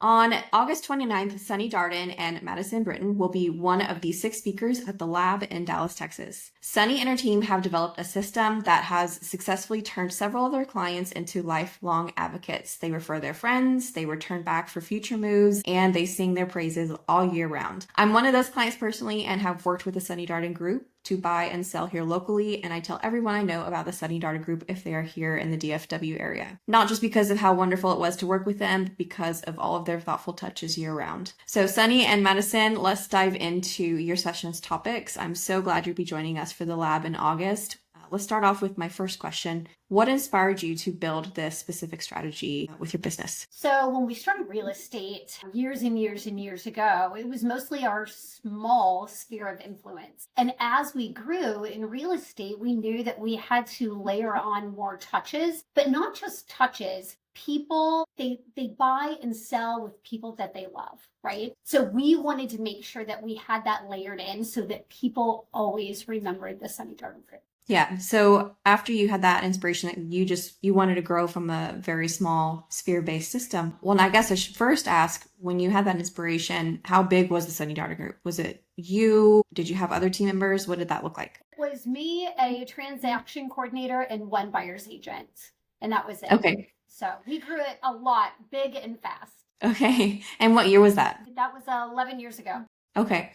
On August 29th, Sunny Darden and Madison Brittain will be one of the 6 speakers at the Lab in Dallas, Texas. Sunny and her team have developed a system that has successfully turned several of their clients into lifelong advocates. They refer their friends, they return back for future moves, and they sing their praises all year round. I'm one of those clients personally and have worked with the Sunny Darden group to buy and sell here locally, and I tell everyone I know about the Sunny Darden group if they are here in the DFW area. Not just because of how wonderful it was to work with them, but because of all of their thoughtful touches year round. So Sunny and Madison, let's dive into your session's topics. I'm so glad you'll be joining us for the lab in August. Let's start off with my first question. What inspired you to build this specific strategy with your business? So when we started real estate years and years and years ago, it was mostly our small sphere of influence. And as we grew in real estate, we knew that we had to layer on more touches, but not just touches. People, they buy and sell with people that they love, right? So we wanted to make sure that we had that layered in so that people always remembered the Sunny Darden group. Yeah. So after you had that inspiration that you wanted to grow from a very small sphere-based system. Well, I guess I should first ask, when you had that inspiration, how big was the Sunny Darden group? Was it you? Did you have other team members? What did that look like? It was me, a transaction coordinator, and one buyer's agent. And that was it. Okay. So we grew it a lot, big and fast. Okay. And what year was that? That was 11 years ago. Okay.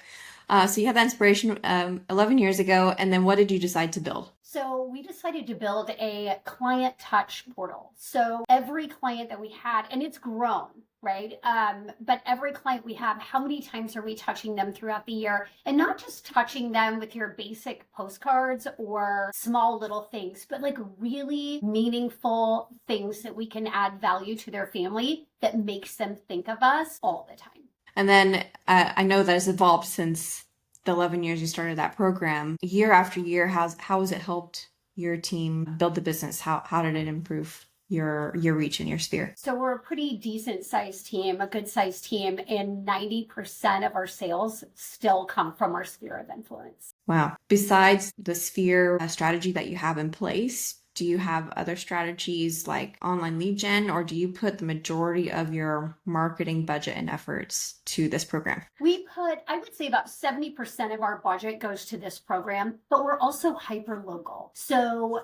So you had that inspiration 11 years ago, and then what did you decide to build? So we decided to build a client touch portal. So every client that we had, and it's grown, right? But every client we have, how many times are we touching them throughout the year? And not just touching them with your basic postcards or small little things, but like really meaningful things that we can add value to their family that makes them think of us all the time. And then I know that it's evolved since the 11 years you started that program. Year after year, how has it helped your team build the business? How did it improve your reach in your sphere? So we're a pretty decent sized team, a good sized team, and 90% of our sales still come from our sphere of influence. Wow. Besides the sphere strategy that you have in place, do you have other strategies like online lead gen, or do you put the majority of your marketing budget and efforts to this program? I would say about 70% of our budget goes to this program, but we're also hyper local. So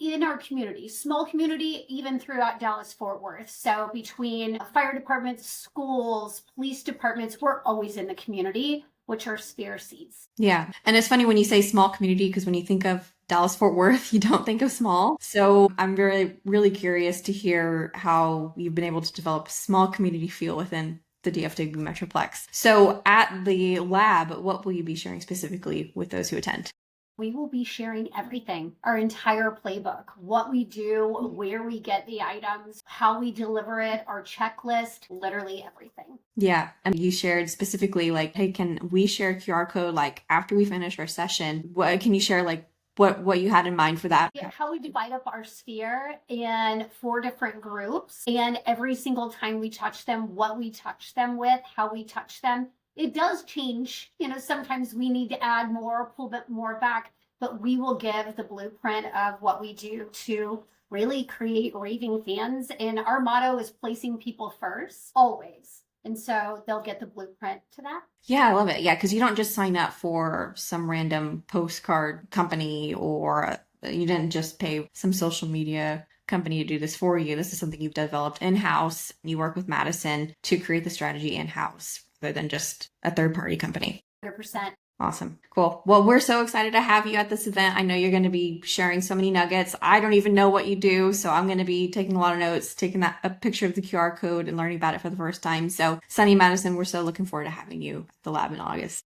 in our community, small community, even throughout Dallas-Fort Worth. So between fire departments, schools, police departments, we're always in the community, which are sphere seats. Yeah. And it's funny when you say small community, because when you think of Dallas-Fort Worth, you don't think of small. So I'm really, really curious to hear how you've been able to develop a small community feel within the DFW Metroplex. So at the lab, what will you be sharing specifically with those who attend? We will be sharing everything, our entire playbook, what we do, where we get the items, how we deliver it, our checklist, literally everything. Yeah. And you shared specifically like, hey, can we share a QR code like after we finish our session? What can you share like what you had in mind for that? Yeah, how we divide up our sphere in 4 different groups, and every single time we touch them, what we touch them with, how we touch them. It does change. Sometimes we need to add more, pull a bit more back, but we will give the blueprint of what we do to really create raving fans. And our motto is placing people first, always. And so they'll get the blueprint to that. Yeah, I love it. Yeah, because you don't just sign up for some random postcard company, or you didn't just pay some social media company to do this for you. This is something you've developed in-house. You work with Madison to create the strategy in-house rather than just a third-party company. 100%. Awesome. Cool. Well, we're so excited to have you at this event. I know you're going to be sharing so many nuggets. I don't even know what you do, so I'm going to be taking a lot of notes, taking a picture of the QR code and learning about it for the first time. So Sunny, Madison, we're so looking forward to having you at the lab in August.